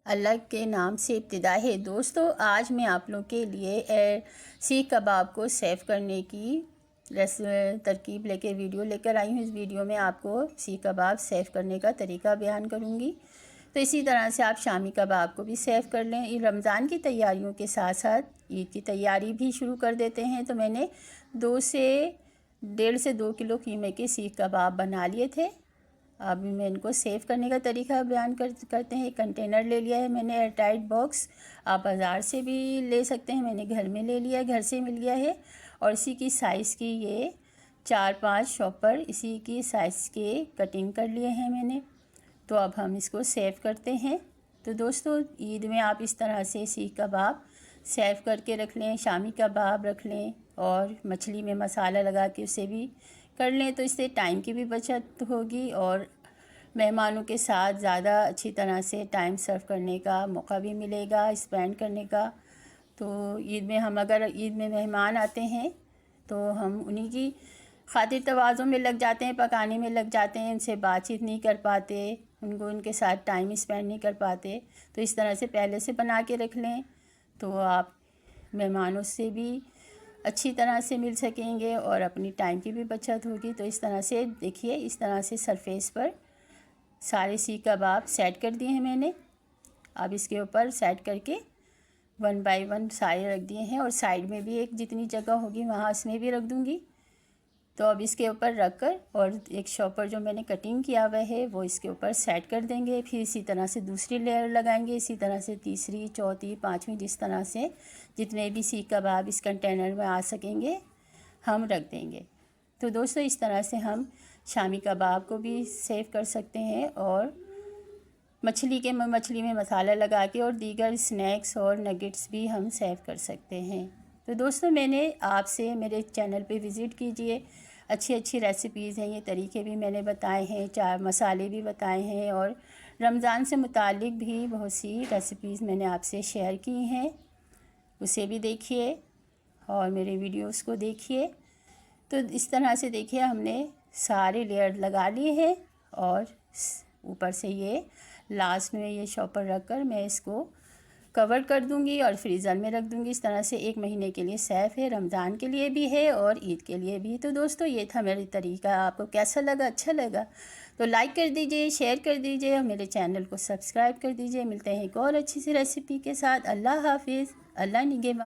अल्लाह के नाम से इब्तिदा है। दोस्तों, आज मैं आप लोग के लिए सीख कबाब को सेव करने की तरकीब लेकर वीडियो लेकर आई हूँ। इस वीडियो में आपको सीख कबाब सेव करने का तरीका बयान करूँगी। तो इसी तरह से आप शामी कबाब को भी सेव कर लें। ये रमज़ान की तैयारियों के साथ साथ ईद की तैयारी भी शुरू कर देते हैं। तो मैंने 1.5 से 2 किलो कीमे के सीख कबाब बना लिए थे। अब मैं इनको सेव करने का तरीका बयान करते हैं। एक कंटेनर ले लिया है मैंने, एयर टाइट बॉक्स। आप बाज़ार से भी ले सकते हैं, मैंने घर में ले लिया है, घर से मिल गया है। और इसी की साइज़ की ये 4-5 शॉपर इसी की साइज़ के कटिंग कर लिए हैं मैंने। तो अब हम इसको सेव करते हैं। तो दोस्तों, ईद में आप इस तरह से सीख कबाब सेव करके रख लें, शामी कबाब रख लें और मछली में मसाला लगा के उसे भी कर लें। तो इससे टाइम की भी बचत होगी और मेहमानों के साथ ज़्यादा अच्छी तरह से टाइम सर्व करने का मौका भी मिलेगा, स्पेंड करने का। तो ईद में अगर ईद में मेहमान आते हैं तो हम उन्हीं की खातिर तवाज़ुं में लग जाते हैं, पकाने में लग जाते हैं, उनसे बातचीत नहीं कर पाते, उनके साथ टाइम स्पेंड नहीं कर पाते। तो इस तरह से पहले से बना के रख लें तो आप मेहमानों से भी अच्छी तरह से मिल सकेंगे और अपनी टाइम की भी बचत होगी। तो इस तरह से देखिए, इस तरह से सरफेस पर सारे सीख कबाब सेट कर दिए हैं मैंने। अब इसके ऊपर सेट करके 1 बाय 1 सारे रख दिए हैं और साइड में भी एक जितनी जगह होगी वहाँ इसमें भी रख दूँगी। तो अब इसके ऊपर रख कर और एक शॉपर जो मैंने कटिंग किया हुआ है वो इसके ऊपर सेट कर देंगे। फिर इसी तरह से दूसरी लेयर लगाएंगे, इसी तरह से तीसरी, चौथी, पांचवी, जिस तरह से जितने भी सीख कबाब इस कंटेनर में आ सकेंगे हम रख देंगे। तो दोस्तों, इस तरह से हम शामी कबाब को भी सेव कर सकते हैं और मछली में मसाला लगा के और दीगर स्नैक्स और नगेट्स भी हम सेव कर सकते हैं। तो दोस्तों, मैंने आपसे मेरे चैनल पे विज़िट कीजिए। अच्छी रेसिपीज़ हैं, ये तरीके भी मैंने बताए हैं, 4 मसाले भी बताए हैं और रमज़ान से मुतालिक भी बहुत सी रेसिपीज़ मैंने आपसे शेयर की हैं। उसे भी देखिए और मेरे वीडियोस को देखिए। तो इस तरह से देखिए, हमने सारे लेयर लगा लिए हैं और ऊपर से ये लास्ट में ये शॉपर रख कर मैं इसको कवर कर दूंगी और फ्रीज़र में रख दूंगी। इस तरह से 1 महीने के लिए सेफ़ है, रमज़ान के लिए भी है और ईद के लिए भी। तो दोस्तों, ये था मेरा तरीका। आपको कैसा लगा? अच्छा लगा तो लाइक कर दीजिए, शेयर कर दीजिए और मेरे चैनल को सब्सक्राइब कर दीजिए। मिलते हैं एक और अच्छी सी रेसिपी के साथ। अल्लाह हाफिज़। अल्लाह निगहबान।